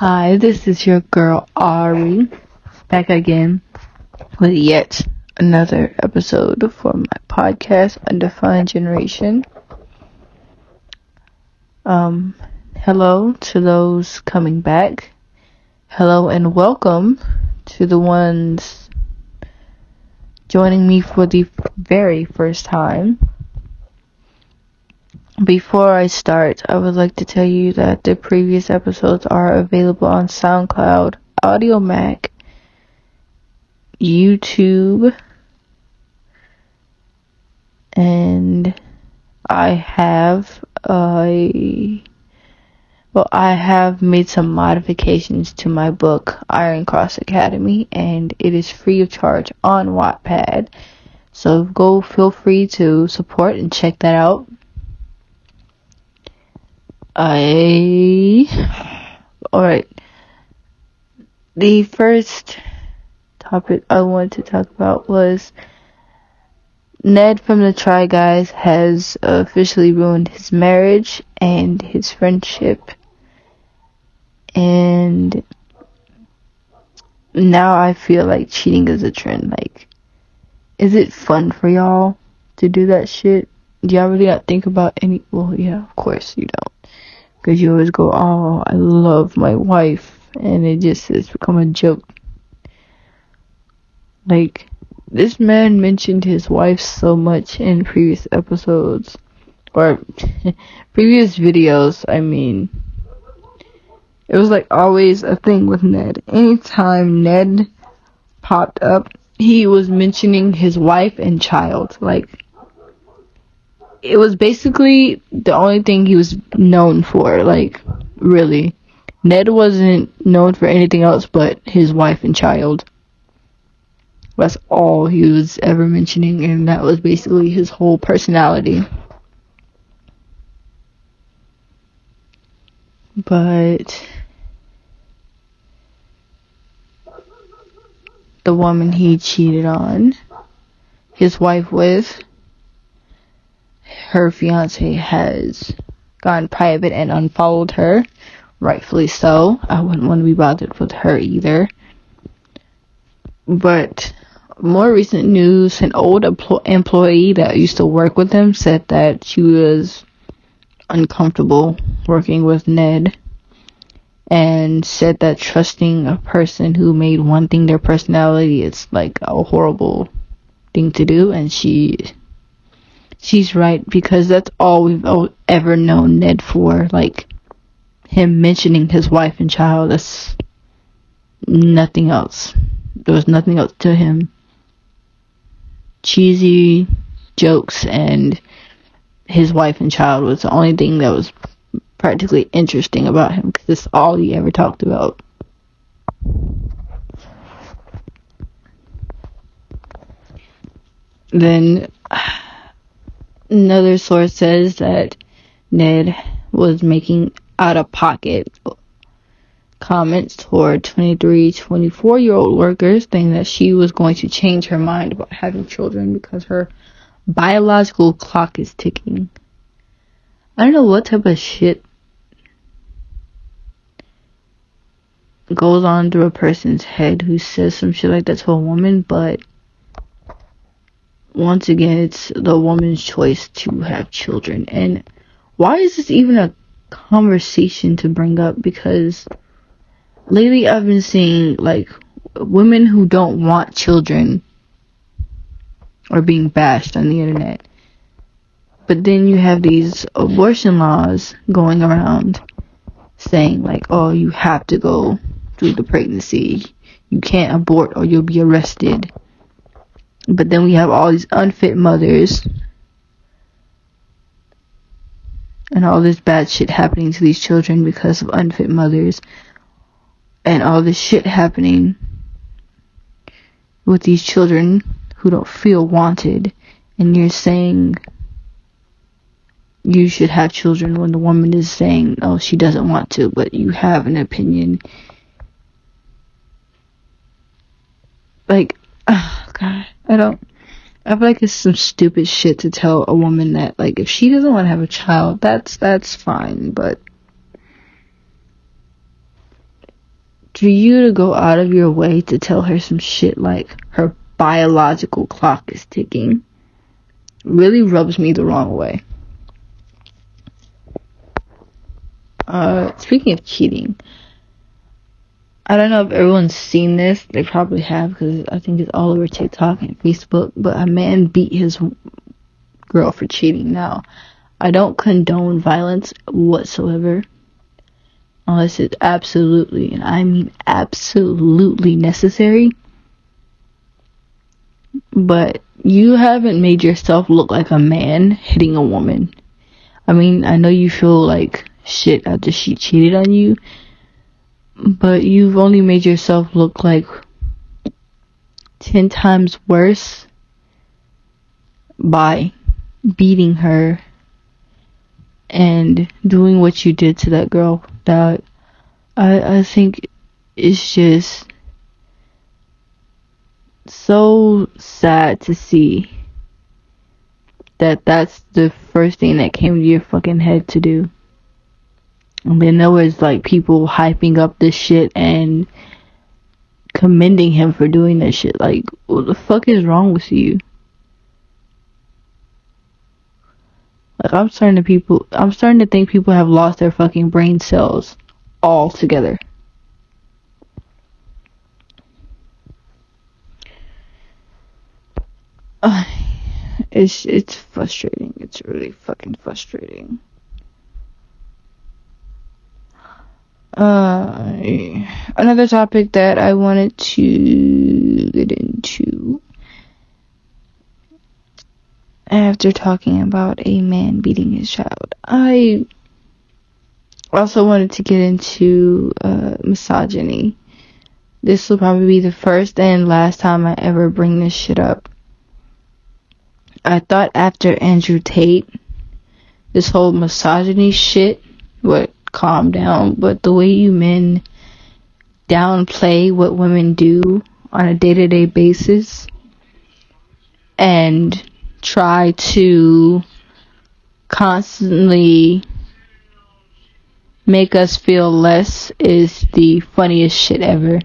Hi, this is your girl Ari, back again with yet another episode for my podcast, Undefined Generation. Hello to those coming back. Hello and welcome to the ones joining me for the very first time. Before I start, I would like to tell you that the previous episodes are available on SoundCloud, AudioMac, YouTube, and I have made some modifications to my book, Iron Cross Academy, and it is free of charge on Wattpad. So feel free to support and check that out. Alright. The first topic I wanted to talk about was Ned from the Try Guys has officially ruined his marriage and his friendship. And now I feel like cheating is a trend. Like, is it fun for y'all to do that shit? Do y'all really not think about any... Well, yeah, of course you don't. Because you always go, oh, I love my wife. And it just has become a joke. Like, this man mentioned his wife so much in previous episodes. Or previous videos, I mean. It was like always a thing with Ned. Anytime Ned popped up, he was mentioning his wife and child. Like, it was basically the only thing he was known for. Like, really. Ned wasn't known for anything else but his wife and child. That's all he was ever mentioning, and that was basically his whole personality. But the woman he cheated on his wife with, her fiance has gone private and unfollowed her. Rightfully so. I wouldn't want to be bothered with her either. But more recent news, an old employee that used to work with him said that she was uncomfortable working with Ned, and said that trusting a person who made one thing their personality is like a horrible thing to do. And she's right, because that's all we've ever known Ned for. Like, him mentioning his wife and child, that's nothing else. There was nothing else to him. Cheesy jokes and his wife and child was the only thing that was practically interesting about him, because that's all he ever talked about. Then another source says that Ned was making out-of-pocket comments toward 23, 24-year-old workers, saying that she was going to change her mind about having children because her biological clock is ticking. I don't know what type of shit goes on through a person's head who says some shit like that to a woman, but once again, it's the woman's choice to have children. And why is this even a conversation to bring up? Because lately I've been seeing, like, women who don't want children are being bashed on the internet. But then you have these abortion laws going around saying, like, oh, you have to go through the pregnancy. You can't abort or you'll be arrested. But then we have all these unfit mothers and all this bad shit happening to these children because of unfit mothers. And all this shit happening with these children who don't feel wanted. And you're saying you should have children when the woman is saying, oh, she doesn't want to, but you have an opinion. Like, oh God, I feel like it's some stupid shit to tell a woman that, like, if she doesn't want to have a child, that's fine, but for you to go out of your way to tell her some shit like her biological clock is ticking really rubs me the wrong way. Speaking of cheating, I don't know if everyone's seen this. They probably have, because I think it's all over TikTok and Facebook. But a man beat his girl for cheating. Now, I don't condone violence whatsoever, unless it's absolutely, and I mean absolutely necessary. But you haven't made yourself look like a man hitting a woman. I mean, I know you feel like shit after she cheated on you, but you've only made yourself look like 10 times worse by beating her and doing what you did to that girl. That I think it's just so sad to see that that's the first thing that came to your fucking head to do. And then there was like people hyping up this shit and commending him for doing that shit. Like, what the fuck is wrong with you? Like, I'm starting to think people have lost their fucking brain cells altogether. It's frustrating. It's really fucking frustrating. Another topic that I wanted to get into after talking about a man beating his child, I also wanted to get into misogyny. This will probably be the first and last time I ever bring this shit up. I thought after Andrew Tate, this whole misogyny shit would calm down, but the way you men downplay what women do on a day-to-day basis and try to constantly make us feel less is the funniest shit ever.